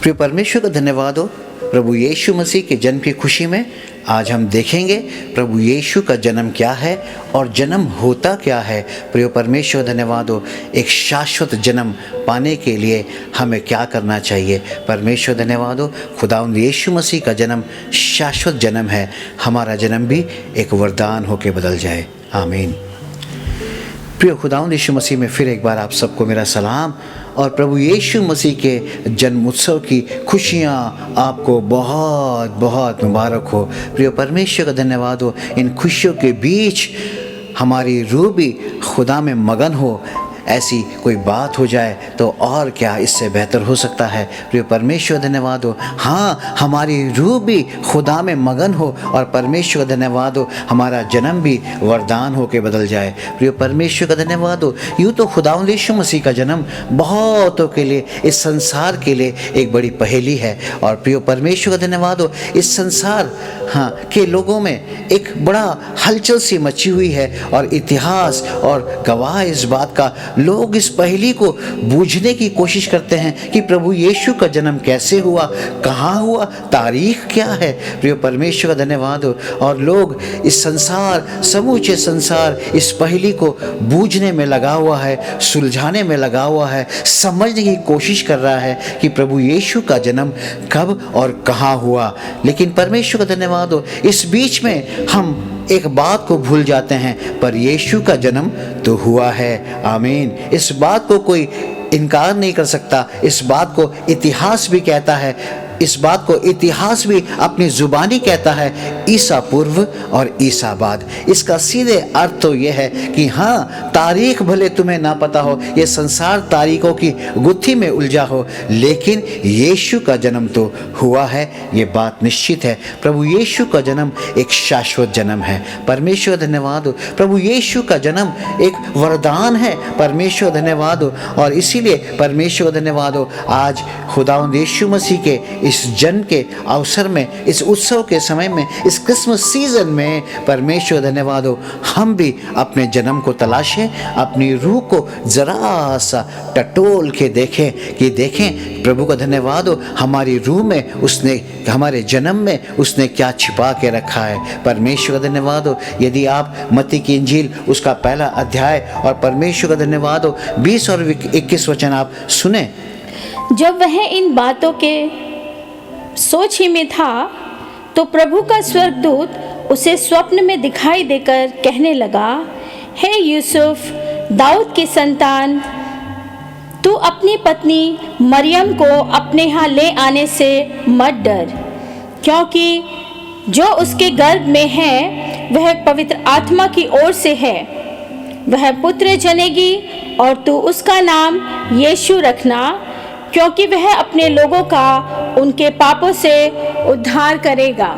प्रिय परमेश्वर का धन्यवाद हो। प्रभु यीशु मसीह के जन्म की खुशी में आज हम देखेंगे प्रभु यीशु का जन्म क्या है और जन्म होता क्या है। प्रिय परमेश्वर धन्यवाद हो। एक शाश्वत जन्म पाने के लिए हमें क्या करना चाहिए। परमेश्वर धन्यवाद हो। खुदावंद यीशु मसीह का जन्म शाश्वत जन्म है। हमारा जन्म भी एक वरदान होकर बदल जाए। आमीन। प्रिय खुदावंद यीशु मसीह में फिर एक बार आप सबको मेरा सलाम और प्रभु यीशु मसीह के जन्म उत्सव की खुशियाँ आपको बहुत बहुत मुबारक हो। प्रिय परमेश्वर का धन्यवाद हो। इन खुशियों के बीच हमारी रूह भी खुदा में मगन हो। ऐसी कोई बात हो जाए तो और क्या इससे बेहतर हो सकता है। प्रिय परमेश्वर धन्यवाद हो। हाँ, हमारी रूह भी खुदा में मगन हो और परमेश्वर धन्यवाद हो हमारा जन्म भी वरदान हो के बदल जाए। प्रिय परमेश्वर का धन्यवाद हो। यूँ तो खुदावंद यीशु मसीह का जन्म बहुतों के लिए, इस संसार के लिए एक बड़ी पहेली है। और प्रिय परमेश्वर का धन्यवाद हो। इस संसार के लोगों में एक बड़ा हलचल सी मची हुई है और इतिहास और गवाह इस बात का लोग इस पहेली को बूझने की कोशिश करते हैं कि प्रभु यीशु का जन्म कैसे हुआ, कहाँ हुआ, तारीख क्या है। प्रिय परमेश्वर का धन्यवाद हो। और लोग इस संसार, समूचे संसार इस पहेली को बूझने में लगा हुआ है, सुलझाने में लगा हुआ है, समझने की कोशिश कर रहा है कि प्रभु यीशु का जन्म कब और कहाँ हुआ। लेकिन परमेश्वर का धन्यवाद हो, इस बीच में हम एक बात को भूल जाते हैं, पर यीशु का जन्म तो हुआ है। आमीन। इस बात को कोई इनकार नहीं कर सकता। इस बात को इतिहास भी कहता है। इस बात को इतिहास भी अपनी जुबानी कहता है, ईसा पूर्व और ईसा बाद। इसका सीधे अर्थ तो यह है कि हाँ, तारीख भले तुम्हें ना पता हो, ये संसार तारीखों की गुत्थी में उलझा हो, लेकिन यीशु का जन्म तो हुआ है, ये बात निश्चित है। प्रभु यीशु का जन्म एक शाश्वत जन्म है। परमेश्वर धन्यवाद हो। प्रभु यीशु का जन्म एक वरदान है। परमेश्वर धन्यवाद हो। और इसीलिए परमेश्वर धन्यवाद हो, आज खुदावंद यीशु मसीह के इस जन्म के अवसर में, इस उत्सव के समय में, इस क्रिसमस सीजन में परमेश्वर धन्यवाद हो, हम भी अपने जन्म को तलाशें, अपनी रूह को जरा सा टटोल के देखें कि देखें प्रभु का धन्यवाद हो, हमारी रूह में उसने, हमारे जन्म में उसने क्या छिपा के रखा है। परमेश्वर का धन्यवाद हो। यदि आप मत्ती की इंजील उसका पहला अध्याय और परमेश्वर का धन्यवाद हो 20 और 21 वचन आप सुने। जब वह इन बातों के सोच ही में था तो प्रभु का स्वर्गदूत उसे स्वप्न में दिखाई देकर कहने लगा, हे यूसुफ, दाऊद की संतान, तू अपनी पत्नी मरियम को अपने यहाँ ले आने से मत डर, क्योंकि जो उसके गर्भ में है वह पवित्र आत्मा की ओर से है। वह पुत्र जनेगी और तू उसका नाम यीशु रखना, क्योंकि वह अपने लोगों का उनके पापों से उद्धार करेगा।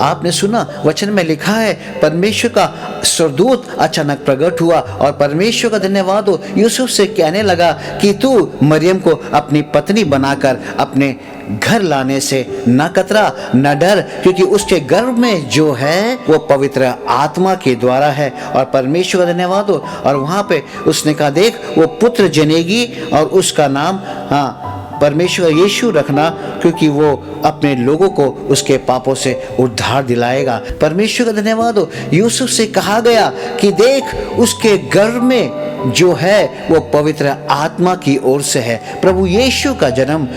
आपने सुना, वचन में लिखा है परमेश्वर का स्वर्गदूत अचानक प्रकट हुआ और परमेश्वर का धन्यवाद हो, यूसुफ से कहने लगा कि तू मरियम को अपनी पत्नी बनाकर अपने घर लाने से न कतरा, न डर, क्योंकि उसके गर्भ में जो है वो पवित्र आत्मा के द्वारा है। और परमेश्वर का धन्यवाद हो। और वहाँ पे उसने कहा, देख वो पुत्र जनेगी और उसका नाम परमेश्वर यीशु रखना, क्योंकि वो अपने लोगों को उसके पापों से उद्धार दिलाएगा। परमेश्वर का धन्यवाद हो। यूसुफ से कहा गया कि देख उसके गर्भ में जो है वो पवित्र आत्मा की ओर से है। प्रभु यीशु का जन्म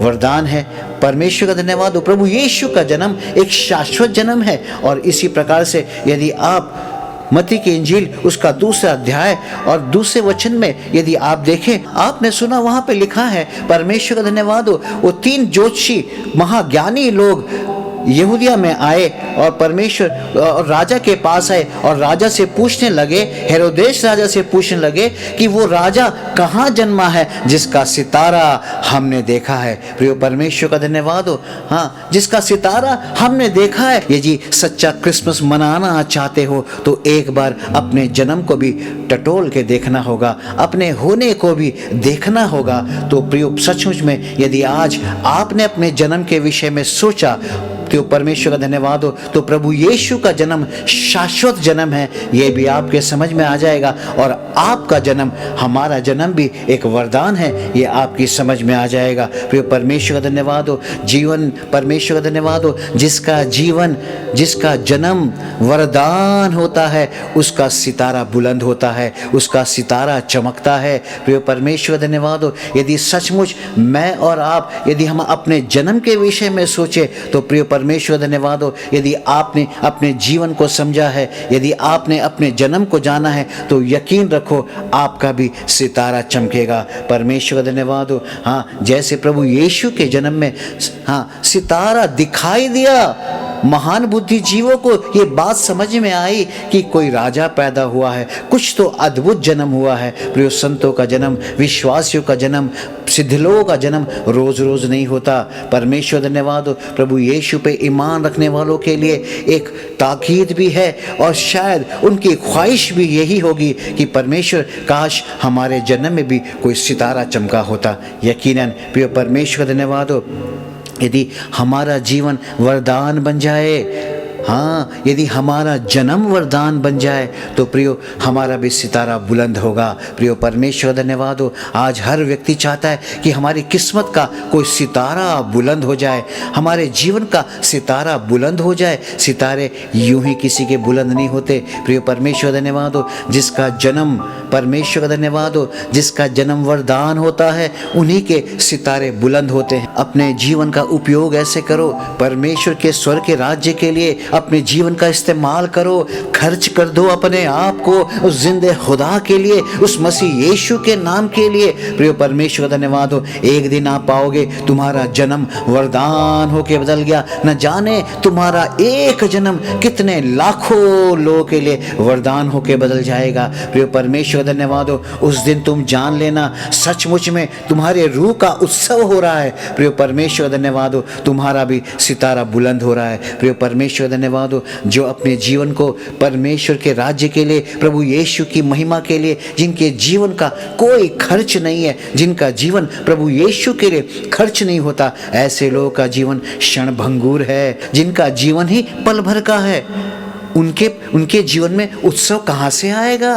वरदान है। परमेश्वर का धन्यवाद हो। प्रभु यीशु का जन्म एक शाश्वत जन्म है। और इसी प्रकार से यदि आप मत्ती की इंजील उसका दूसरा अध्याय और दूसरे वचन में यदि आप देखें, आपने सुना वहां पे लिखा है, परमेश्वर का धन्यवाद हो, वो 3 ज्योतिषी महाज्ञानी लोग यहूदिया में आए और परमेश्वर और राजा के पास आए और राजा से पूछने लगे, हेरोदेस राजा से पूछने लगे कि वो राजा कहाँ जन्मा है जिसका सितारा हमने देखा है। प्रिय परमेश्वर का धन्यवाद हो। हाँ, जिसका सितारा हमने देखा है। ये जी सच्चा क्रिसमस मनाना चाहते हो तो एक बार अपने जन्म को भी टटोल के देखना होगा, अपने होने को भी देखना होगा। तो प्रिय, सचमुच में यदि आज आपने अपने जन्म के विषय में सोचा, तो परमेश्वर का धन्यवाद हो। तो प्रभु यीशु का जन्म शाश्वत जन्म है, ये भी आपके समझ में आ जाएगा। और आपका जन्म, हमारा जन्म भी एक वरदान है, ये आपकी समझ में आ जाएगा। प्रिय परमेश्वर का धन्यवाद हो। जीवन, परमेश्वर का धन्यवाद हो। जिसका जीवन, जिसका जन्म वरदान होता है, उसका सितारा बुलंद होता है, उसका सितारा चमकता है। प्रिय परमेश्वर का धन्यवाद हो। यदि सचमुच मैं और आप, यदि हम अपने जन्म के विषय में सोचे, तो प्रिय परमेश्वर धन्यवाद हो, यदि आपने अपने जीवन को समझा है, यदि आपने अपने जन्म को जाना है, तो यकीन रखो आपका भी सितारा चमकेगा। परमेश्वर धन्यवाद हो। हाँ, जैसे प्रभु यीशु के जन्म में सितारा दिखाई दिया, महान बुद्धिजीवों को ये बात समझ में आई कि कोई राजा पैदा हुआ है, कुछ तो अद्भुत जन्म हुआ है। प्रिय संतों का जन्म, विश्वासियों का जन्म, सिद्ध लोगों का जन्म रोज रोज नहीं होता। परमेश्वर धन्यवाद हो। प्रभु यीशु पे ईमान रखने वालों के लिए एक ताकीद भी है, और शायद उनकी ख्वाहिश भी यही होगी कि परमेश्वर, काश हमारे जन्म में भी कोई सितारा चमका होता। यकीनन प्रिय परमेश्वर धन्यवाद हो। यदि हमारा जीवन वरदान बन जाए, हाँ, यदि हमारा जन्म वरदान बन जाए, तो प्रियो हमारा भी सितारा बुलंद होगा। प्रियो परमेश्वर धन्यवाद हो। आज हर व्यक्ति चाहता है कि हमारी किस्मत का कोई सितारा बुलंद हो जाए, हमारे जीवन का सितारा बुलंद हो जाए। सितारे यूं ही किसी के बुलंद नहीं होते। प्रियो परमेश्वर धन्यवाद हो। जिसका जन्म, परमेश्वर का धन्यवाद हो, जिसका जन्म वरदान होता है, उन्हीं के सितारे बुलंद होते हैं। अपने जीवन का उपयोग ऐसे करो, परमेश्वर के स्वर्ग के राज्य के लिए अपने जीवन का इस्तेमाल करो। खर्च कर दो अपने आप को उस जिंदे खुदा के लिए, उस मसीह यीशु के नाम के लिए। प्रिय परमेश्वर धन्यवाद हो। एक दिन आप पाओगे तुम्हारा जन्म वरदान होके बदल गया। न जाने तुम्हारा एक जन्म कितने लाखों लोगों के लिए वरदान होके बदल जाएगा। प्रिय परमेश्वर धन्यवाद हो। उस दिन तुम जान लेना, सचमुच में तुम्हारे रूह का उत्सव हो रहा है। प्रिय परमेश्वर धन्यवाद हो। तुम्हारा भी सितारा बुलंद हो रहा है। प्रिय परमेश्वर धन्यवाद हो। जो अपने जीवन को परमेश्वर के राज्य के लिए, प्रभु यीशु की महिमा के लिए, जिनके जीवन का कोई खर्च नहीं है, जिनका जीवन प्रभु यीशु के लिए खर्च नहीं होता, ऐसे लोगों का जीवन क्षणभंगुर है। जिनका जीवन ही पल भर का है, उनके जीवन में उत्सव कहाँ से आएगा?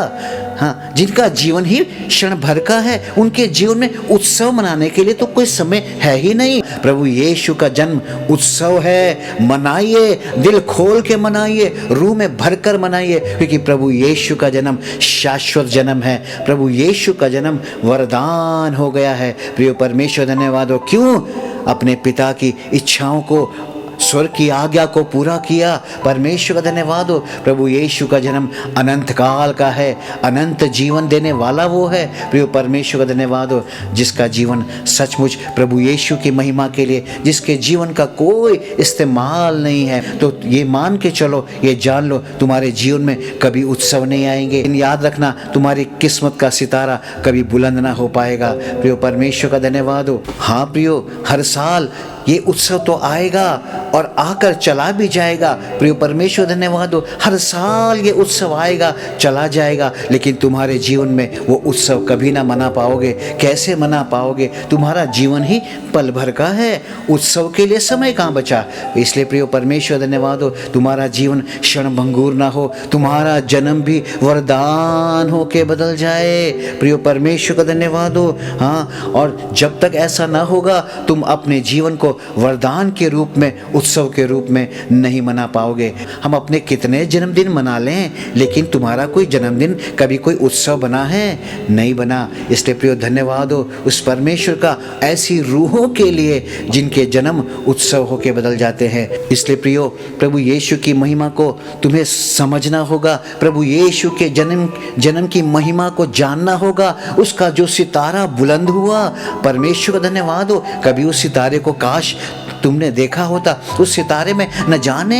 हाँ, जिनका जीवन ही क्षण भर का है, उनके जीवन में उत्सव मनाने के लिए तो कोई समय है ही नहीं। प्रभु यीशु का जन्म उत्सव है। मनाइए, दिल खोल के मनाइए, रूह में भरकर मनाइए, क्योंकि प्रभु यीशु का जन्म शाश्वत जन्म है। प्रभु यीशु का जन्म वरदान हो गया है। प्रिय परमेश्वर धन्यवाद हो। क्यों? अपने पिता की इच्छाओं को, स्वर्ग की आज्ञा को पूरा किया। परमेश्वर का धन्यवाद हो। प्रभु यीशु का जन्म अनंत काल का है, अनंत जीवन देने वाला वो है। प्रिय परमेश्वर का धन्यवाद हो। जिसका जीवन सचमुच प्रभु यीशु की महिमा के लिए, जिसके जीवन का कोई इस्तेमाल नहीं है, तो ये मान के चलो, ये जान लो, तुम्हारे जीवन में कभी उत्सव नहीं आएंगे। याद रखना, तुम्हारी किस्मत का सितारा कभी बुलंद ना हो पाएगा। प्रिय परमेश्वर का धन्यवाद हो। हाँ प्रियो, हर साल ये उत्सव तो आएगा और आकर चला भी जाएगा। प्रिय परमेश्वर धन्यवाद हो। हर साल ये उत्सव आएगा, चला जाएगा, लेकिन तुम्हारे जीवन में वो उत्सव कभी ना मना पाओगे। कैसे मना पाओगे? तुम्हारा जीवन ही पल भर का है, उत्सव के लिए समय कहाँ बचा? इसलिए प्रिय परमेश्वर धन्यवाद हो। तुम्हारा जीवन क्षणभंगुर ना हो, तुम्हारा जन्म भी वरदान हो के बदल जाए। प्रिय परमेश्वर का धन्यवाद हो। हाँ, और जब तक ऐसा ना होगा, तुम अपने जीवन को वरदान के रूप में, उत्सव के रूप में नहीं मना पाओगे। हम अपने कितने जन्मदिन मना लें, लेकिन तुम्हारा कोई जन्मदिन कभी कोई उत्सव बना है? नहीं बना। इसलिए प्रियो धन्यवाद हो उस परमेश्वर का ऐसी रूहों के लिए जिनके जन्म उत्सव होके बदल जाते हैं। इसलिए प्रियो, प्रभु यीशु की महिमा को तुम्हें समझना होगा। प्रभु यीशु के जन्म की महिमा को जानना होगा। उसका जो सितारा बुलंद हुआ, परमेश्वर का धन्यवाद हो। कभी उस सितारे को काश तुमने देखा होता। उस सितारे में न जाने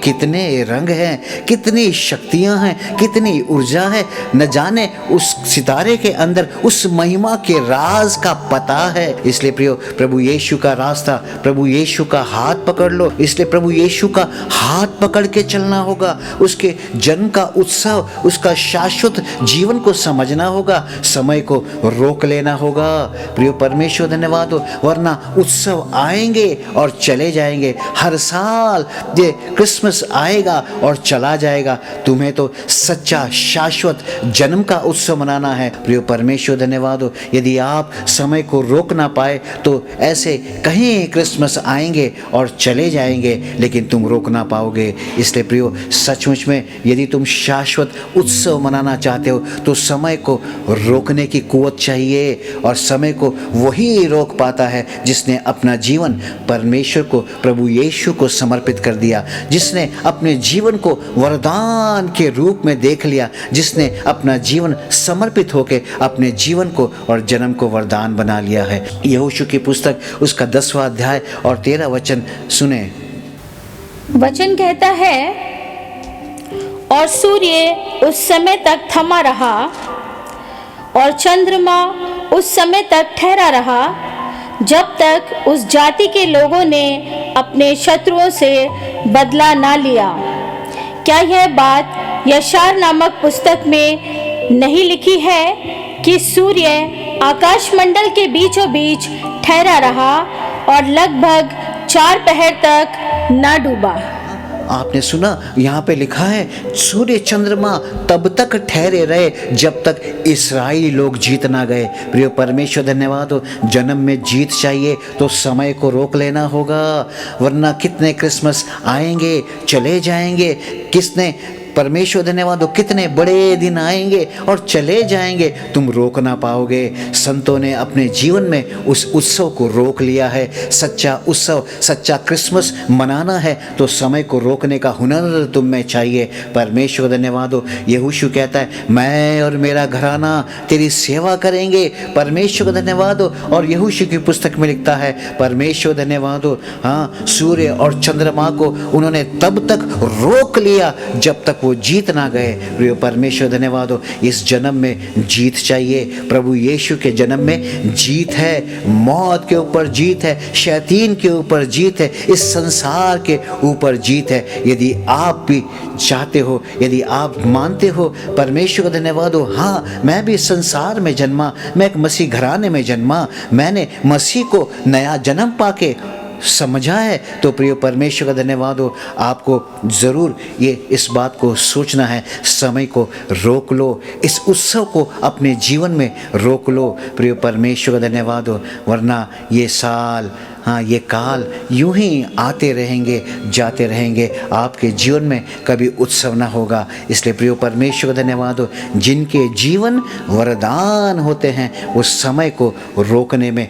कितने रंग हैं, कितनी शक्तियां हैं, कितनी ऊर्जा है। न जाने उस सितारे के अंदर उस महिमा के राज का पता है। इसलिए प्रियो, प्रभु यीशु का रास्ता, प्रभु यीशु का हाथ पकड़ लो। इसलिए प्रभु यीशु का हाथ पकड़ के चलना होगा। उसके जन्म का उत्सव, उसका शाश्वत जीवन को समझना होगा। समय को रोक लेना होगा। प्रियो परमेश्वर धन्यवाद हो। वरना उत्सव आएंगे और चले जाएंगे। हर साल ये क्रिसमस आएगा और चला जाएगा। तुम्हें तो सच्चा शाश्वत जन्म का उत्सव मनाना है। प्रिय परमेश्वर धन्यवाद हो, यदि आप समय को रोक ना पाए तो ऐसे कहीं क्रिसमस आएंगे और चले जाएंगे, लेकिन तुम रोक ना पाओगे। इसलिए प्रियो, सचमुच में यदि तुम शाश्वत उत्सव मनाना चाहते हो तो समय को रोकने की कुवत चाहिए, और समय को वही रोक पाता है जिसने अपना जीवन परमेश्वर को, प्रभु यीशु को समर्पित कर दिया, जिसने अपने जीवन को वरदान के रूप में देख लिया, जिसने अपना जीवन समर्पित होकर अपने जीवन को और जन्म को वरदान बना लिया है। यहोशू की पुस्तक उसका 10वां अध्याय और 13 वचन सुने। वचन कहता है, और सूर्य उस समय तक थमा रहा और चंद्रमा उस समय तक ठहरा रहा जब तक उस जाति के लोगों ने अपने शत्रुओं से बदला ना लिया। क्या यह बात यशायाह नामक पुस्तक में नहीं लिखी है कि सूर्य आकाशमंडल के बीचों बीच ठहरा रहा और लगभग 4 पहर तक न डूबा? आपने सुना, यहाँ पे लिखा है सूर्य चंद्रमा तब तक ठहरे रहे जब तक इस्राएली लोग जीत ना गए। प्रिय परमेश्वर धन्यवाद हो, जन्म में जीत चाहिए तो समय को रोक लेना होगा, वरना कितने क्रिसमस आएंगे चले जाएंगे। किसने परमेश्वर धन्यवाद हो, कितने बड़े दिन आएंगे और चले जाएंगे, तुम रोक ना पाओगे। संतों ने अपने जीवन में उस उत्सव को रोक लिया है। सच्चा उत्सव, सच्चा क्रिसमस मनाना है तो समय को रोकने का हुनर तुम में चाहिए। परमेश्वर धन्यवाद हो, यहोशू कहता है, मैं और मेरा घराना तेरी सेवा करेंगे। परमेश्वर धन्यवाद हो। और यहोशू की पुस्तक में लिखता है, परमेश्वर धन्यवाद हो, हाँ, सूर्य और चंद्रमा को उन्होंने तब तक रोक लिया जब तक वो जीत ना गए। प्रिय परमेश्वर धन्यवाद हो, इस जन्म में जीत चाहिए। प्रभु यीशु के जन्म में जीत है, मौत के ऊपर जीत है, शैतान के ऊपर जीत है, इस संसार के ऊपर जीत है। यदि आप भी चाहते हो, यदि आप मानते हो, परमेश्वर धन्यवाद हो, हाँ, मैं भी संसार में जन्मा, मैं एक मसीह घराने में जन्मा, मैंने मसीह को नया जन्म पाके समझा है, तो प्रिय परमेश्वर का धन्यवाद हो, आपको ज़रूर ये इस बात को सोचना है, समय को रोक लो, इस उत्सव को अपने जीवन में रोक लो। प्रिय परमेश्वर का धन्यवाद हो, वरना ये साल, हाँ, ये काल यूं ही आते रहेंगे जाते रहेंगे, आपके जीवन में कभी उत्सव ना होगा। इसलिए प्रिय परमेश्वर का धन्यवाद हो, जिनके जीवन वरदान होते हैं वो समय को रोकने में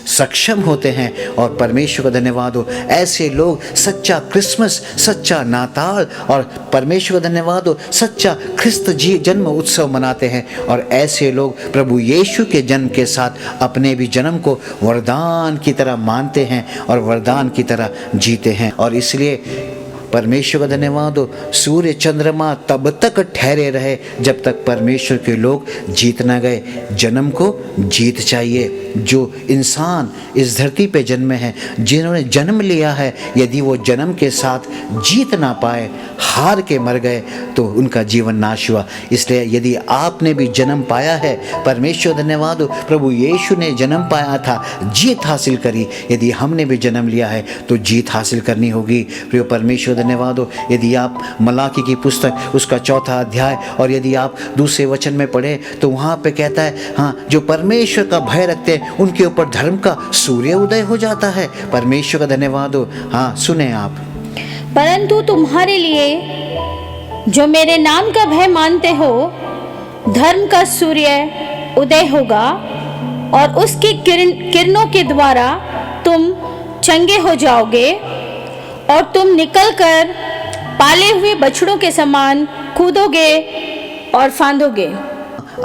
सक्षम होते हैं। और परमेश्वर का धन्यवाद हो, ऐसे लोग सच्चा क्रिसमस, सच्चा नाताल और परमेश्वर का धन्यवाद हो, सच्चा ख्रिस्त जी जन्म उत्सव मनाते हैं। और ऐसे लोग प्रभु यीशु के जन्म के साथ अपने भी जन्म को वरदान की तरह मानते हैं और वरदान की तरह जीते हैं। और इसलिए परमेश्वर का धन्यवाद हो, सूर्य चंद्रमा तब तक ठहरे रहे जब तक परमेश्वर के लोग जीत ना गए। जन्म को जीत चाहिए। जो इंसान इस धरती पे जन्मे हैं, जिन्होंने जन्म लिया है, यदि वो जन्म के साथ जीत ना पाए, हार के मर गए, तो उनका जीवन नाश हुआ। इसलिए यदि आपने भी जन्म पाया है, परमेश्वर धन्यवाद हो, प्रभु यीशु ने जन्म पाया था, जीत हासिल करी। यदि हमने भी जन्म लिया है तो जीत हासिल करनी होगी। प्रिय परमेश्वर धन्यवाद हो, यदि आप मलाकी की पुस्तक उसका 4था अध्याय और यदि आप दूसरे वचन में पढ़े तो वहाँ पे कहता है, हाँ, जो परमेश्वर का भय रखते हैं उनके ऊपर धर्म का सूर्य उदय हो जाता है। परमेश्वर का धन्यवाद हो। हाँ, सुने आप, परंतु तुम्हारे लिए जो मेरे नाम का भय मानते हो, धर्म का सूर्य उदय होगा और उसकी किरणों के द्वारा तुम चंगे हो जाओगे और तुम निकलकर पाले हुए बछड़ों के समान कूदोगे और फांदोगे।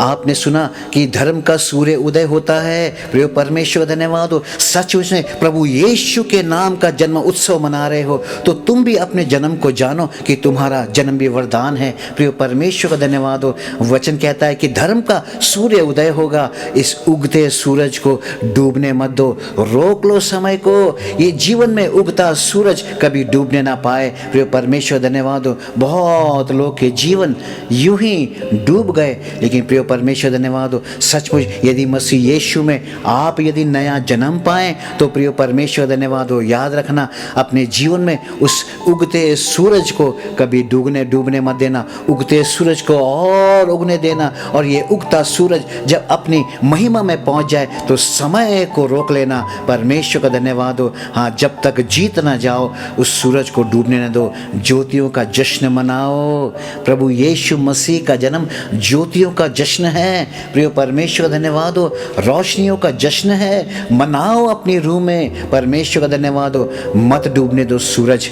आपने सुना कि धर्म का सूर्य उदय होता है। प्रिय परमेश्वर धन्यवाद हो, सच में प्रभु यीशु के नाम का जन्म उत्सव मना रहे हो तो तुम भी अपने जन्म को जानो कि तुम्हारा जन्म भी वरदान है। प्रिय परमेश्वर का धन्यवाद हो, वचन कहता है कि धर्म का सूर्य उदय होगा, इस उगते सूरज को डूबने मत दो, रोक लो समय को। ये जीवन में उगता सूरज कभी डूबने ना पाए। प्रिय परमेश्वर धन्यवाद हो, बहुत लोग के जीवन यूं ही डूब गए, लेकिन प्रिय प्रिय परमेश्वर धन्यवाद हो। सचमुच यदि मसीह यीशु में आप यदि नया जन्म पाएं तो प्रिय परमेश्वर धन्यवाद हो, याद रखना अपने जीवन में उस उगते सूरज को कभी डूबने मत देना, उगते सूरज को और उगने देना। और ये उगता सूरज जब अपनी महिमा में पहुंच जाए तो समय को रोक लेना। परमेश्वर का धन्यवाद हो। हाँ, जब तक जीत ना जाओ उस सूरज को डूबने न दो। ज्योतियों का जश्न मनाओ। प्रभु यीशु मसीह का जन्म ज्योतियों का जश्न है। प्रिय परमेश्वर धन्यवाद हो, रोशनियों का जश्न है। मनाओ अपनी रूह में। परमेश्वर का धन्यवाद हो। मत डूबने दो सूरज।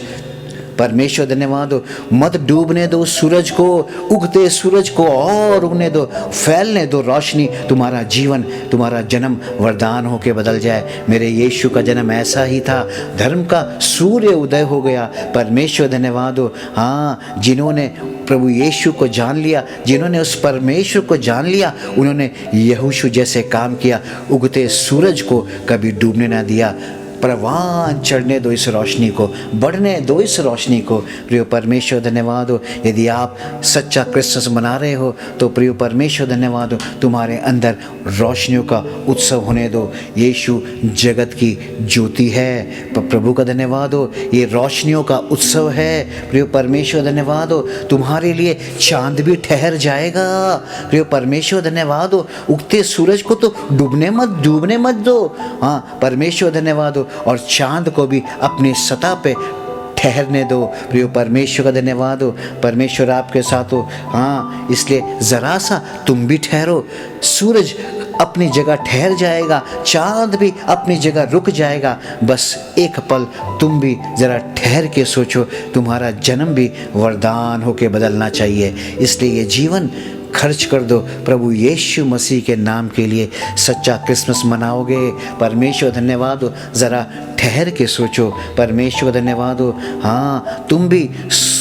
परमेश्वर धन्यवाद हो, मत डूबने दो सूरज को, उगते सूरज को और उगने दो, फैलने दो रोशनी। तुम्हारा जीवन, तुम्हारा जन्म वरदान होके बदल जाए। मेरे यीशु का जन्म ऐसा ही था, धर्म का सूर्य उदय हो गया। परमेश्वर धन्यवाद हो। हाँ, जिन्होंने प्रभु यीशु को जान लिया, जिन्होंने उस परमेश्वर को जान लिया, उन्होंने यहोशू जैसे काम किया। उगते सूरज को कभी डूबने ना दिया। परवान चढ़ने दो इस रोशनी को, बढ़ने दो इस रोशनी को। प्रिय परमेश्वर धन्यवाद हो। यदि आप सच्चा क्रिसमस मना रहे हो तो प्रिय परमेश्वर धन्यवाद हो, तुम्हारे अंदर रोशनियों का उत्सव होने दो। यीशु जगत की ज्योति है। प्रभु का धन्यवाद हो, ये रोशनियों का उत्सव है। प्रिय परमेश्वर धन्यवाद हो, तुम्हारे लिए चांद भी ठहर जाएगा। प्रिय परमेश्वर धन्यवाद हो, उगते सूरज को तो डूबने मत दो। हाँ, परमेश्वर धन्यवाद हो। और चांद को भी अपनी सतह पे ठहरने दो। प्रिय परमेश्वर का धन्यवाद हो। परमेश्वर आपके साथ हो। हाँ, इसलिए ज़रा सा तुम भी ठहरो। सूरज अपनी जगह ठहर जाएगा, चांद भी अपनी जगह रुक जाएगा। बस एक पल तुम भी ज़रा ठहर के सोचो, तुम्हारा जन्म भी वरदान होके बदलना चाहिए। इसलिए ये जीवन खर्च कर दो प्रभु यीशु मसीह के नाम के लिए। सच्चा क्रिसमस मनाओगे। परमेश्वर धन्यवाद हो, ज़रा ठहर के सोचो। परमेश्वर धन्यवाद हो। हाँ, तुम भी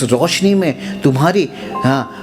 रोशनी में तुम्हारी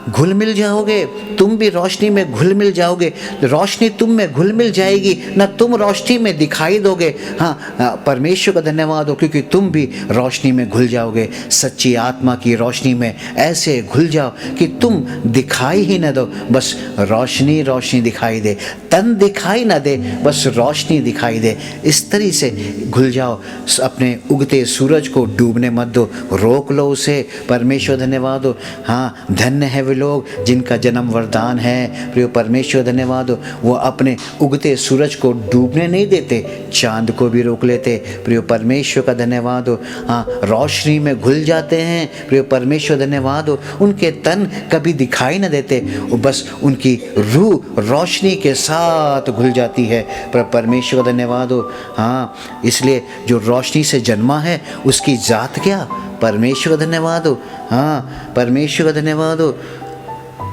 घुल मिल जाओगे। तुम भी रोशनी में घुल मिल जाओगे। रोशनी तुम में घुल मिल जाएगी, ना तुम रोशनी में दिखाई दोगे। हाँ, परमेश्वर का धन्यवाद हो, क्योंकि तुम भी रोशनी में घुल जाओगे। सच्ची आत्मा की रोशनी में ऐसे घुल जाओ कि तुम दिखाई ही न दो, बस रोशनी रोशनी दिखाई दे। तन दिखाई ना दे, बस रोशनी दिखाई दे। इस तरह से घुल जाओ। अपने उगते सूरज को डूबने मत दो, रोक लो उसे। परमेश्वर धन्यवाद हो। हाँ, धन्य है वे लोग जिनका जन्म वरदान है। प्रिय परमेश्वर धन्यवाद हो, वो अपने उगते सूरज को डूबने नहीं देते, चांद को भी रोक लेते। प्रिय परमेश्वर का धन्यवाद हो। हाँ, रोशनी में घुल जाते हैं। प्रिय परमेश्वर धन्यवाद हो। उनके तन कभी दिखाई न देते, बस उनकी रूह रोशनी के साथ घुल जाती है। परमेश्वर का धन्यवाद हो। हाँ, इसलिए जो रोशनी से जन्मा है उसकी जात क्या? परमेश्वर धन्यवाद हो। हाँ, परमेश्वर का धन्यवाद हो।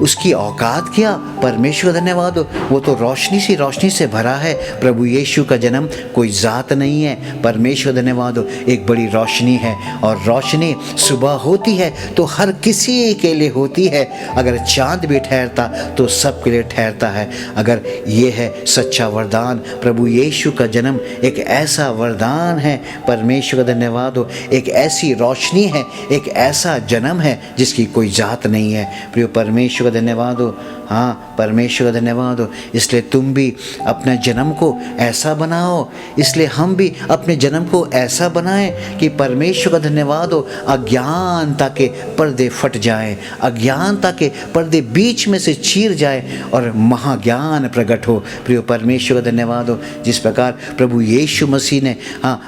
उसकी औकात क्या? परमेश्वर धन्यवाद हो। वो तो रोशनी से भरा है। प्रभु यीशु का जन्म कोई ज़ात नहीं है। परमेश्वर धन्यवाद हो। एक बड़ी रोशनी है, और रोशनी सुबह होती है तो हर किसी के लिए होती है। अगर चांद भी ठहरता तो सबके लिए ठहरता है। अगर ये है सच्चा वरदान, प्रभु यीशु का जन्म एक ऐसा वरदान है। परमेश्वर का धन्यवाद हो। एक ऐसी रोशनी है, एक ऐसा जन्म है जिसकी कोई ज़ात नहीं है। प्रिय परमेश्वर का धन्यवाद हो। हाँ, परमेश्वर का धन्यवाद हो। इसलिए तुम भी अपने जन्म को ऐसा बनाओ। इसलिए हम भी अपने जन्म को ऐसा बनाएं कि परमेश्वर का धन्यवाद हो, अज्ञानता के पर्दे फट जाएं, अज्ञानता के पर्दे बीच में से चीर जाए और महाज्ञान प्रकट हो। प्रिय परमेश्वर का धन्यवाद हो। जिस प्रकार प्रभु यीशु मसीह ने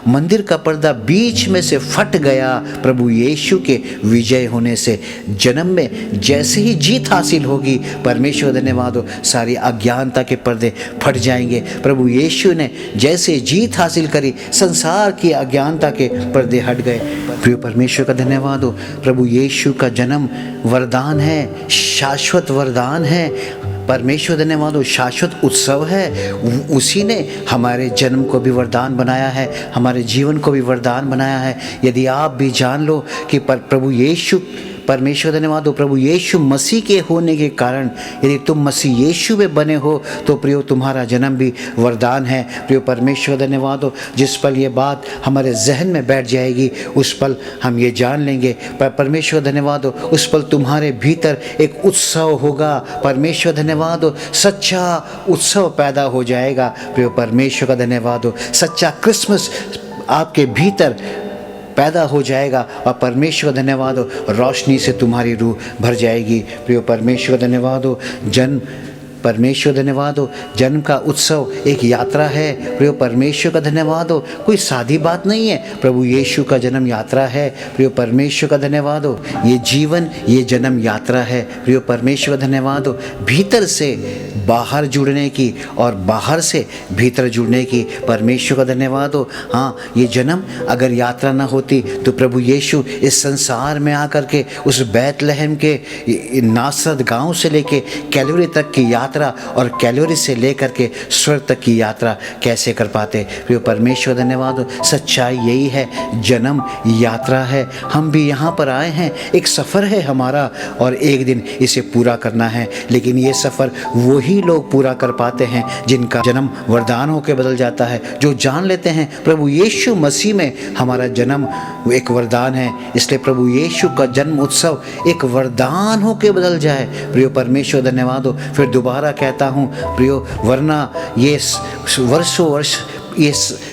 मंदिर का पर्दा बीच में से फट गया, प्रभु यीशु के विजय होने से जन्म में जैसे ही जीत हासिल होगी, परमेश्वर धन्यवाद हो, सारी अज्ञानता के पर्दे फट जाएंगे। प्रभु यीशु ने जैसे जीत हासिल करी, संसार की अज्ञानता के पर्दे हट गए। प्रिय परमेश्वर का धन्यवाद हो। प्रभु यीशु का जन्म वरदान है, शाश्वत वरदान है। परमेश्वर धन्यवाद हो, शाश्वत उत्सव है। उसी ने हमारे जन्म को भी वरदान बनाया है, हमारे जीवन को भी वरदान बनाया है। यदि आप भी जान लो कि प्रभु यीशु परमेश्वर धन्यवाद हो प्रभु यीशु मसीह के होने के कारण, यदि तुम मसीह यीशु में बने हो तो प्रियो तुम्हारा जन्म भी वरदान है। प्रियो परमेश्वर धन्यवाद हो, जिस पल ये बात हमारे जहन में बैठ जाएगी उस पल हम ये जान लेंगे। परमेश्वर धन्यवाद हो, उस पल तुम्हारे भीतर एक उत्सव होगा। परमेश्वर धन्यवाद हो, सच्चा उत्सव पैदा हो जाएगा। प्रियो परमेश्वर का धन्यवाद हो, सच्चा क्रिसमस आपके भीतर पैदा हो जाएगा और परमेश्वर धन्यवाद हो, रोशनी से तुम्हारी रूह भर जाएगी। प्रियो परमेश्वर धन्यवाद हो, परमेश्वर धन्यवाद हो, जन्म का उत्सव एक यात्रा है। प्रियो परमेश्वर का धन्यवाद हो, कोई सादी बात नहीं है। प्रभु यीशु का जन्म यात्रा है। प्रियो परमेश्वर का धन्यवाद हो, ये जीवन ये जन्म यात्रा है। प्रियो परमेश्वर धन्यवाद हो, भीतर से बाहर जुड़ने की और बाहर से भीतर जुड़ने की। परमेश्वर का धन्यवाद हो। हाँ, ये जन्म अगर यात्रा ना होती तो प्रभु यीशु इस संसार में आकर के उस बैतलहम के नासरत गांव से लेके कैलोरी तक की यात्रा और कैलोरी से लेकर के स्वर्ग तक की यात्रा कैसे कर पाते। प्रियो परमेश्वर धन्यवाद हो, सच्चाई यही है, जन्म यात्रा है। हम भी यहाँ पर आए हैं, एक सफ़र है हमारा और एक दिन इसे पूरा करना है। लेकिन ये सफ़र वही लोग पूरा कर पाते हैं जिनका जन्म वरदान होकर बदल जाता है, जो जान लेते हैं प्रभु यीशु मसीह में हमारा जन्म एक वरदान है। इसलिए प्रभु यीशु का जन्म उत्सव एक वरदान होकर बदल जाए। प्रियो परमेश्वर धन्यवाद हो। फिर दोबारा कहता हूँ प्रियो, वरना ये वर्षों वर्ष ये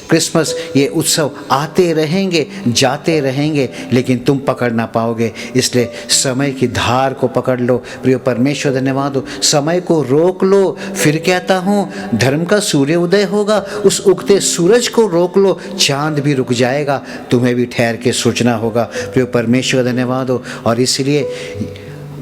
क्रिसमस ये उत्सव आते रहेंगे जाते रहेंगे, लेकिन तुम पकड़ ना पाओगे। इसलिए समय की धार को पकड़ लो। प्रियो परमेश्वर धन्यवाद हो, समय को रोक लो। फिर कहता हूँ, धर्म का सूर्य उदय होगा, उस उगते सूरज को रोक लो, चांद भी रुक जाएगा। तुम्हें भी ठहर के सोचना होगा। प्रियो परमेश्वर धन्यवाद हो, और इसलिए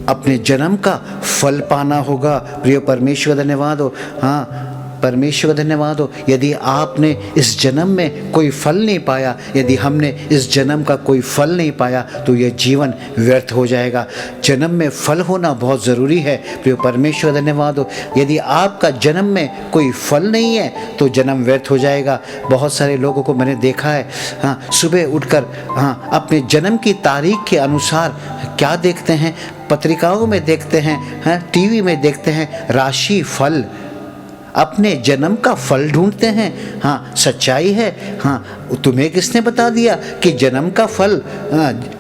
अपने जन्म का फल पाना होगा। प्रिय परमेश्वर धन्यवाद हो। हाँ, परमेश्वर धन्यवाद हो, यदि आपने इस जन्म में कोई फल नहीं पाया, यदि हमने इस जन्म का कोई फल नहीं पाया तो यह जीवन व्यर्थ हो जाएगा। जन्म में फल होना बहुत ज़रूरी है। प्रिय परमेश्वर धन्यवाद हो, यदि आपका जन्म में कोई फल नहीं है तो जन्म व्यर्थ हो जाएगा। बहुत सारे लोगों को मैंने देखा है, हाँ, सुबह उठकर हाँ अपने जन्म की तारीख के अनुसार क्या देखते हैं, पत्रिकाओं में देखते हैं, हाँ टीवी में देखते हैं, राशि फल, अपने जन्म का फल ढूंढते हैं। हाँ, सच्चाई है। हाँ, तुम्हें किसने बता दिया कि जन्म का फल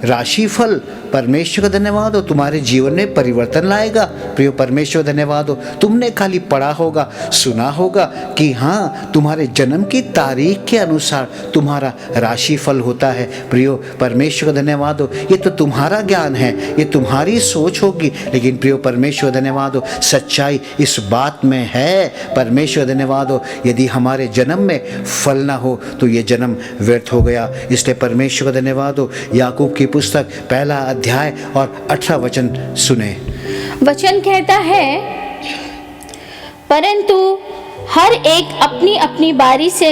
राशि फल परमेश्वर का धन्यवाद हो तुम्हारे जीवन में परिवर्तन लाएगा। प्रियो परमेश्वर धन्यवाद हो, तुमने खाली पढ़ा होगा, सुना होगा कि हाँ तुम्हारे जन्म की तारीख के अनुसार तुम्हारा राशि फल होता है। प्रियो परमेश्वर धन्यवाद हो, ये तो तुम्हारा ज्ञान है, ये तुम्हारी सोच होगी, लेकिन प्रियो परमेश्वर धन्यवाद हो, सच्चाई इस बात में है। परमेश्वर धन्यवाद हो, यदि हमारे जन्म में फल ना हो तो ये जन्म व्यर्थ हो गया। इसलिए परमेश्वर धन्यवाद हो, याकूब की पुस्तक 1 अध्याय और 18 वचन सुने। वचन कहता है, परंतु हर एक अपनी अपनी बारी से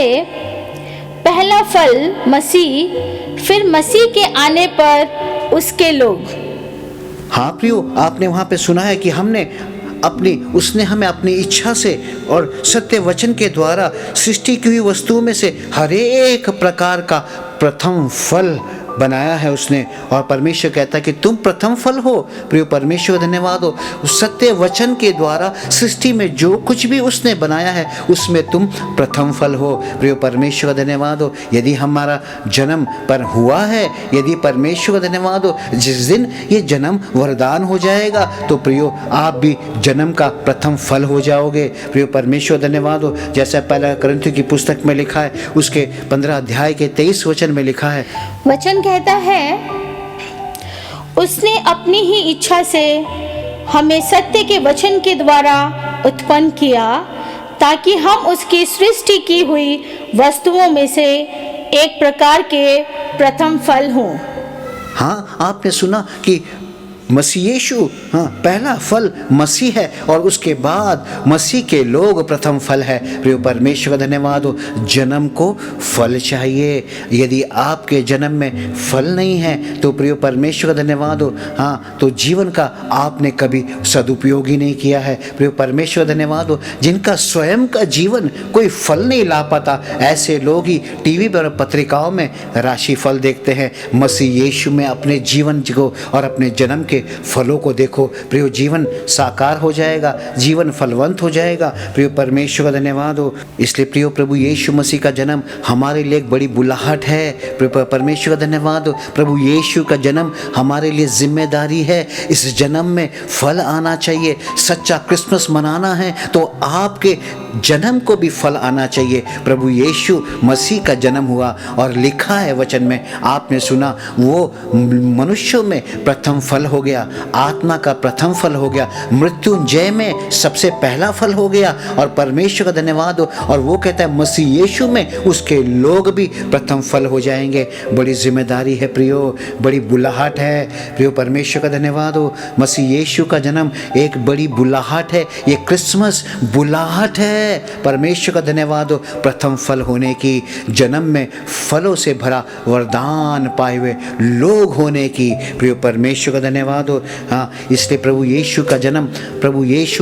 पहला फल मसीह, फिर मसीह के आने पर उसके लोग। हाँ प्रियो, आपने वहाँ पे सुना है कि उसने हमें अपनी इच्छा से और सत्य वचन के द्वारा सृष्टि की हुई वस्तुओं में से हर एक प्रकार का प्रथम फल बनाया है उसने। और परमेश्वर कहता है कि तुम प्रथम फल हो। प्रिय परमेश्वर धन्यवाद हो, उस सत्य वचन के द्वारा सृष्टि में जो कुछ भी उसने बनाया है उसमें तुम प्रथम फल हो। प्रिय परमेश्वर धन्यवाद हो, यदि हमारा जन्म पर हुआ है, यदि परमेश्वर धन्यवाद हो जिस दिन ये जन्म वरदान हो जाएगा तो प्रियो आप भी जन्म का प्रथम फल हो जाओगे। प्रिय परमेश्वर धन्यवाद हो, जैसा 1 कुरिन्थियों की पुस्तक में लिखा है, उसके 15 अध्याय के 23 वचन में लिखा है, वचन कहता है, उसने अपनी ही इच्छा से हमें सत्य के वचन के द्वारा उत्पन्न किया ताकि हम उसकी सृष्टि की हुई वस्तुओं में से एक प्रकार के प्रथम फल हों। हाँ, आपने सुना कि मसीह यीशु पहला फल मसीह है और उसके बाद मसीह के लोग प्रथम फल है। प्रिय परमेश्वर का धन्यवाद हो। जन्म को फल चाहिए। यदि आपके जन्म में फल नहीं है तो प्रिय परमेश्वर का धन्यवाद हो, तो जीवन का आपने कभी सदुपयोग ही नहीं किया है। प्रिय परमेश्वर का धन्यवाद हो। जिनका स्वयं का जीवन कोई फल नहीं ला पाता, ऐसे लोग ही टीवी पर पत्रिकाओं में राशिफल देखते हैं। मसीह यीशु में अपने जीवन को और अपने जन्म के फलों को देखो। प्रिय जीवन साकार हो जाएगा, जीवन फलवंत हो जाएगा। प्रिय परमेश्वर का धन्यवाद हो। इसलिए प्रिय प्रभु यीशु मसीह का जन्म हमारे लिए एक बड़ी बुलाहट है। प्रिय परमेश्वर का धन्यवाद हो। प्रभु यीशु का जन्म हमारे लिए जिम्मेदारी है। इस जन्म में फल आना चाहिए। सच्चा क्रिसमस मनाना है तो आपके जन्म को भी फल आना चाहिए। प्रभु यीशु मसीह का जन्म हुआ और लिखा है वचन में, आपने सुना, वो मनुष्यों में प्रथम फल हो गया, आत्मा का प्रथम फल हो गया, मृत्युंजय में सबसे पहला फल हो गया। और परमेश्वर का धन्यवाद हो। और वो कहता है मसीह यीशु में उसके लोग भी प्रथम फल हो जाएंगे। बड़ी जिम्मेदारी है प्रियो, बड़ी बुलाहट है। प्रियो परमेश्वर का धन्यवाद हो। मसीह यीशु का जन्म एक बड़ी बुलाहट है। ये क्रिसमस बुलाहट है। परमेश्वर का धन्यवाद हो प्रथम फल होने की, जन्म में फलों से भरा वरदान पाए हुए लोग होने की। प्रिय परमेश्वर का धन्यवाद हो। इसलिए प्रभु यीशु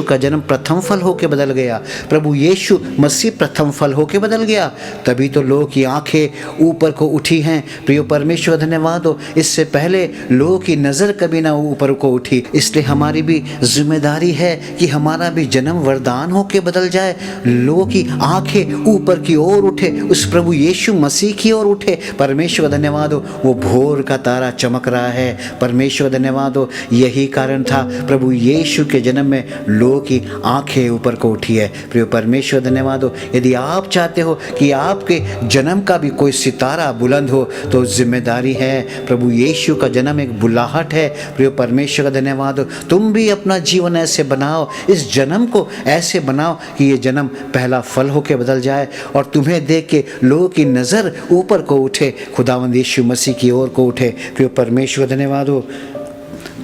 का जन्म प्रथम फल होके बदल गया। प्रभु यीशु मसीह प्रथम फल होके बदल गया। तभी तो लोगों की आंखें ऊपर को उठी हैं। प्रिय परमेश्वर का धन्यवाद हो। इससे पहले लोगों की नज़र कभी ना ऊपर को उठी। इसलिए हमारी भी जिम्मेदारी है कि हमारा भी जन्म वरदान होके बदल जाए। लोगों की आंखें ऊपर की ओर उठे, उस प्रभु यीशु मसीह की ओर उठे। परमेश्वर का धन्यवाद हो। वो भोर का तारा चमक रहा है। परमेश्वर का धन्यवाद हो। यही कारण था प्रभु यीशु के जन्म में लोगों की आंखें ऊपर को उठी है। प्रिय परमेश्वर धन्यवाद हो। यदि आप चाहते हो कि आपके जन्म का भी कोई सितारा बुलंद हो तो जिम्मेदारी है। प्रभु यीशु का जन्म एक बुलाहट है। प्रिय परमेश्वर का धन्यवाद हो। तुम भी अपना जीवन ऐसे बनाओ, इस जन्म को ऐसे बनाओ कि ये जन्म पहला फल होके बदल जाए और तुम्हें देख के लोगों की नज़र ऊपर को उठे, खुदावंद यीशु मसीह की ओर को उठे। प्रिय परमेश्वर धन्यवाद हो।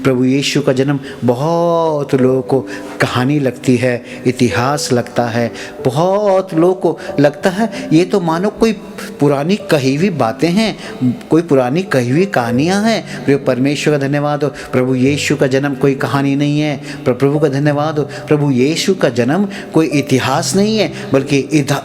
प्रभु यीशु का जन्म बहुत लोगों को कहानी लगती है, इतिहास लगता है। बहुत लोगों को लगता है ये तो मानो कोई पुरानी कही हुई बातें हैं, कोई पुरानी कही हुई कहानियाँ हैं। प्रिय परमेश्वर का धन्यवाद हो। प्रभु यीशु का जन्म कोई कहानी नहीं है। प्रभु का धन्यवाद हो। प्रभु यीशु का जन्म कोई इतिहास नहीं है, बल्कि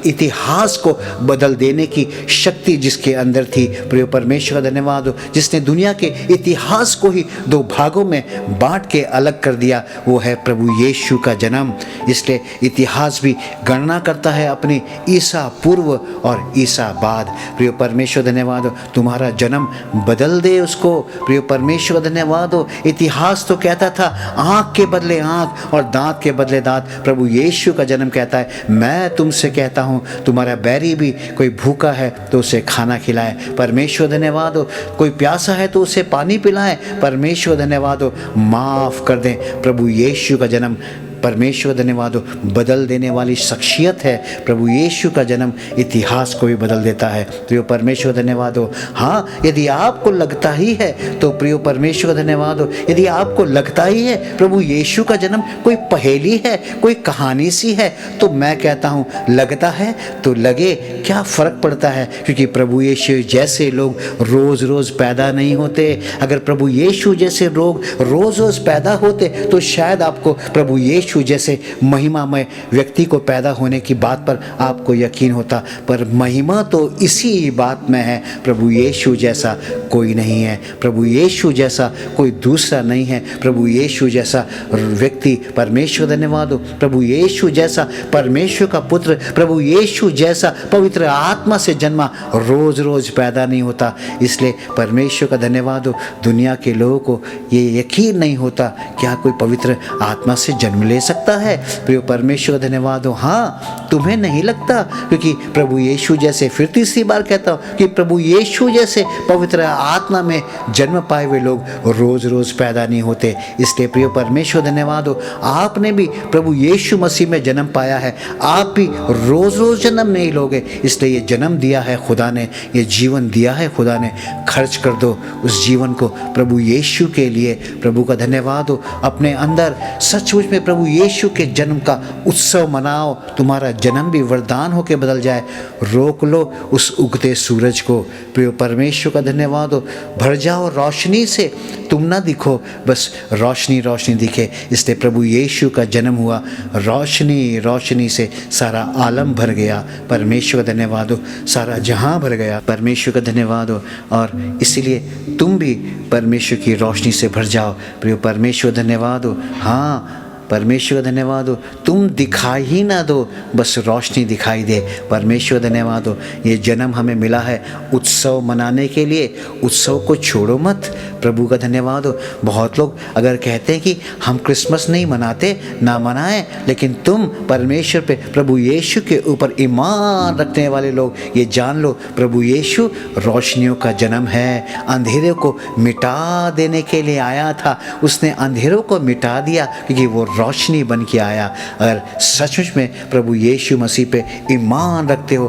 इतिहास को बदल देने की शक्ति जिसके अंदर थी। प्रिय परमेश्वर का धन्यवाद हो। जिसने दुनिया के इतिहास को ही दो भागों में बांट के अलग कर दिया, वो है प्रभु यीशु का जन्म। इसलिए इतिहास भी गणना करता है अपने ईसा पूर्व और ईसा बाद। प्रिय परमेश्वर धन्यवाद हो। तुम्हारा जन्म बदल दे उसको। प्रिय परमेश्वर धन्यवाद हो। इतिहास तो कहता था आँख के बदले आँख और दांत के बदले दांत। प्रभु यीशु का जन्म कहता है मैं तुमसे कहता हूँ तुम्हारा बैरी भी कोई भूखा है तो उसे खाना खिलाए। परमेश्वर धन्यवाद हो। कोई प्यासा है तो उसे पानी पिलाए। परमेश्वर धन्यवाद हो। माफ़ कर दें। प्रभु यीशु का जन्म परमेश्वर धन्यवाद हो बदल देने वाली शख्सियत है। प्रभु यीशु का जन्म इतिहास को भी बदल देता है। प्रिय परमेश्वर धन्यवाद हो। हाँ, यदि आपको लगता ही है तो प्रिय परमेश्वर धन्यवाद हो। यदि आपको लगता ही है प्रभु यीशु का जन्म कोई पहेली है, कोई कहानी सी है, तो मैं कहता हूँ लगता है तो लगे, क्या फ़र्क पड़ता है। क्योंकि प्रभु यीशु जैसे लोग रोज़ रोज़ पैदा नहीं होते। अगर प्रभु यीशु जैसे लोग रोज़ रोज़ पैदा होते तो शायद आपको प्रभु यीशु जैसे महिमामय व्यक्ति को पैदा होने की बात पर आपको यकीन होता। पर महिमा तो इसी बात में है, प्रभु यीशु जैसा कोई नहीं है। प्रभु यीशु जैसा कोई दूसरा नहीं है। प्रभु यीशु जैसा व्यक्ति, परमेश्वर धन्यवाद हो। प्रभु यीशु जैसा परमेश्वर का पुत्र, प्रभु यीशु जैसा पवित्र आत्मा से जन्मा रोज़ रोज़ पैदा नहीं होता। इसलिए परमेश्वर का धन्यवाद हो। दुनिया के लोगों को ये यकीन नहीं होता क्या कोई पवित्र आत्मा से जन्म ले ले सकता है? प्रिय परमेश्वर धन्यवाद हो। हाँ, तुम्हें नहीं लगता? क्योंकि प्रभु यीशु जैसे, फिर तीसरी बार कहता हूँ कि प्रभु यीशु जैसे पवित्र आत्मा में जन्म पाए हुए लोग रोज रोज पैदा नहीं होते। इसलिए प्रिय परमेश्वर धन्यवाद हो, आपने भी प्रभु यीशु मसीह में जन्म पाया है, आप भी रोज रोज जन्म नहीं लोगे। इसलिए ये जन्म दिया है खुदा ने, ये जीवन दिया है खुदा ने, खर्च कर दो उस जीवन को प्रभु यीशु के लिए। प्रभु का धन्यवाद हो। अपने अंदर सचमुच में प्रभु यीशु के जन्म का उत्सव मनाओ, तुम्हारा जन्म भी वरदान होकर बदल जाए। रोक लो उस उगते सूरज को। प्रिय परमेश्वर का धन्यवाद हो। भर जाओ रोशनी से, तुम ना दिखो, बस रोशनी रोशनी दिखे। इसलिए प्रभु यीशु का जन्म हुआ, रोशनी रोशनी से सारा आलम भर गया। परमेश्वर का धन्यवाद हो। सारा जहां भर गया। परमेश्वर का धन्यवाद हो। और इसीलिए तुम भी परमेश्वर की रोशनी से भर जाओ। प्रिय परमेश्वर धन्यवाद हो। हाँ, परमेश्वर धन्यवाद हो। तुम दिखाई ही ना दो, बस रोशनी दिखाई दे। परमेश्वर धन्यवाद हो। ये जन्म हमें मिला है उत्सव मनाने के लिए। उत्सव को छोड़ो मत। प्रभु का धन्यवाद हो। बहुत लोग अगर कहते हैं कि हम क्रिसमस नहीं मनाते, ना मनाएं, लेकिन तुम परमेश्वर पे, प्रभु यीशु के ऊपर ईमान रखने वाले लोग ये जान लो, प्रभु यीशु रोशनियों का जन्म है। अंधेरे को मिटा देने के लिए आया था। उसने अंधेरों को मिटा दिया क्योंकि वो रोशनी बन के आया। अगर सचमुच में प्रभु यीशु मसीह पे ईमान रखते हो,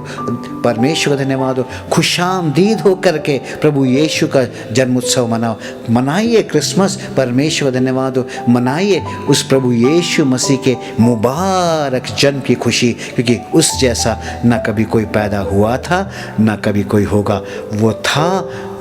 परमेश्वर का धन्यवाद हो, खुशामदीद हो करके प्रभु यीशु का जन्म उत्सव मनाओ। मनाइए क्रिसमस। परमेश्वर धन्यवाद हो। मनाइए उस प्रभु यीशु मसीह के मुबारक जन्म की खुशी, क्योंकि उस जैसा ना कभी कोई पैदा हुआ था, ना कभी कोई होगा। वो था,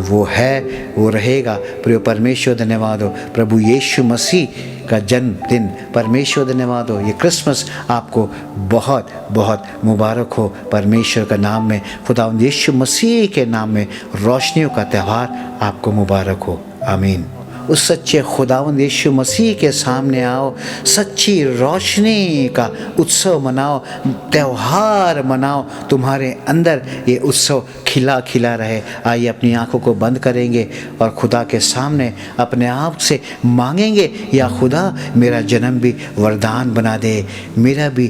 वो है, वो रहेगा। प्रिय परमेश्वर धन्यवाद हो। प्रभु यीशु मसीह का जन्मदिन, परमेश्वर धन्यवाद हो। ये क्रिसमस आपको बहुत बहुत मुबारक हो। परमेश्वर का नाम में, खुदा यीशु मसीह के नाम में रोशनियों का त्यौहार आपको मुबारक हो। आमीन। उस सच्चे खुदावंद यीशु मसीह के सामने आओ, सच्ची रोशनी का उत्सव मनाओ, त्यौहार मनाओ। तुम्हारे अंदर ये उत्सव खिला खिला रहे। आइए अपनी आंखों को बंद करेंगे और खुदा के सामने अपने आप से मांगेंगे, या खुदा मेरा जन्म भी वरदान बना दे। मेरा भी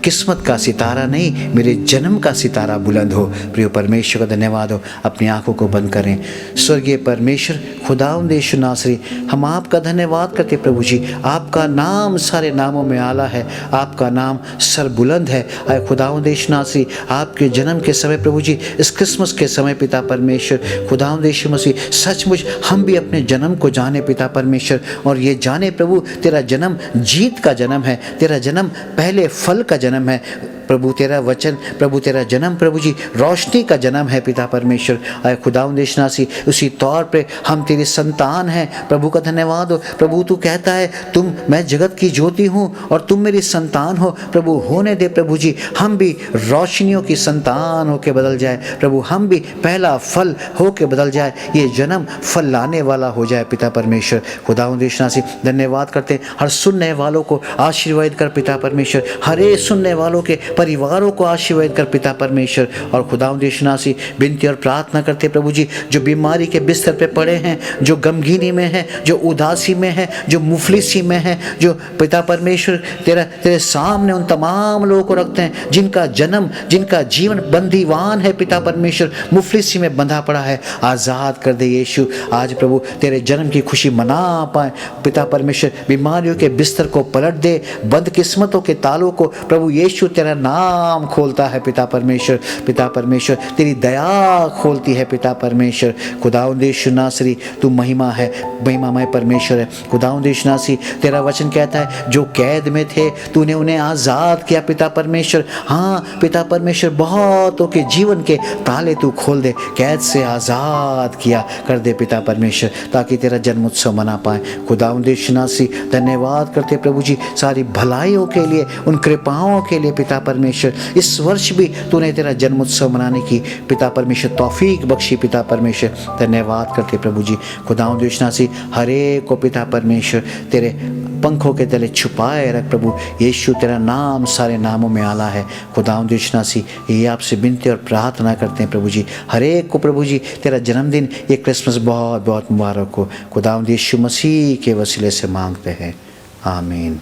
किस्मत का सितारा नहीं, मेरे जन्म का सितारा बुलंद हो। प्रिय परमेश्वर का धन्यवाद हो। अपनी आंखों को बंद करें। स्वर्गीय परमेश्वर खुदावंद यीशु नासरी, हम आपका धन्यवाद करते प्रभु जी। आपका नाम सारे नामों में आला है, आपका नाम सरबुलंद है। आए खुदावंद यीशु नासरी, आपके जन्म के समय प्रभु जी, इस क्रिसमस के समय पिता परमेश्वर खुदावंद यीशु मसीह, सचमुच हम भी अपने जन्म को जाने पिता परमेश्वर, और ये जाने प्रभु तेरा जन्म जीत का जन्म है, तेरा जन्म पहले फल का जन्म है प्रभु। तेरा वचन प्रभु, तेरा जन्म प्रभु जी रोशनी का जन्म है पिता परमेश्वर। आए खुदावंद यीशु नासरी, उसी तौर पे हम तेरी संतान हैं। प्रभु का धन्यवाद हो। प्रभु तू कहता है, मैं जगत की ज्योति हूँ और तुम मेरी संतान हो। प्रभु होने दे प्रभु जी, हम भी रोशनियों की संतान होके बदल जाए प्रभु। हम भी पहला फल होके बदल जाए। ये जन्म फल लाने वाला हो जाए पिता परमेश्वर। खुदावंद यीशु नासरी, धन्यवाद करते हर सुनने वालों को आशीर्वाद कर पिता परमेश्वर। हर एक सुनने वालों के परिवारों को आशीर्वाद कर पिता परमेश्वर। और खुदावंद यीशु नासरी, विनती और प्रार्थना करते प्रभु जी, जो बीमारी के बिस्तर पे पड़े हैं, जो गमगीनी में है, जो उदासी में है, जो मुफलिसी में है, जो पिता परमेश्वर तेरे सामने उन तमाम लोगों को रखते हैं जिनका जन्म, जिनका जीवन बंदीवान है पिता परमेश्वर, मुफलिसी में बंधा पड़ा है। आज़ाद कर दे यीशु। आज प्रभु तेरे जन्म की खुशी मना पाए पिता परमेश्वर। बीमारियों के बिस्तर को पलट दे, बदकिस्मतों के तालों को प्रभु यीशु तेरा नाम खोलता है पिता परमेश्वर। पिता परमेश्वर, तेरी दया खोलती है पिता परमेश्वर। खुदावंद यीशु नासरी, तू महिमा है, महिमामय परमेश्वर है। खुदावंद यीशु नासरी, तेरा वचन कहता है, जो कैद में थे तूने उन्हें आज़ाद किया पिता परमेश्वर। हाँ पिता परमेश्वर, बहुतों के जीवन के ताले तू खोल दे, कैद से आज़ाद किया कर दे पिता परमेश्वर, ताकि तेरा जन्म उत्सव मना पाए। खुदावंद यीशु नासरी, धन्यवाद करते प्रभु जी सारी भलाइयों के लिए, उन कृपाओं के लिए पिता परमेश्वर। इस वर्ष भी तूने तेरा जन्म उत्सव मनाने की पिता परमेश्वर तौफीक बख्शी पिता परमेश्वर। धन्यवाद करते प्रभु जी। खुदावंद यीशु नासरी, हर एक को पिता परमेश्वर तेरे पंखों के तले छुपाए रख प्रभु। यीशु तेरा नाम सारे नामों में आला है। खुदावंद यीशु नासरी, ये आपसे विनती और प्रार्थना करते हैं प्रभु जी, हर एक को प्रभु जी तेरा जन्मदिन, ये क्रिसमस बहुत बहुत मुबारक हो। खुदावंद यीशु मसीह के वसीले से मांगते हैं, आमीन।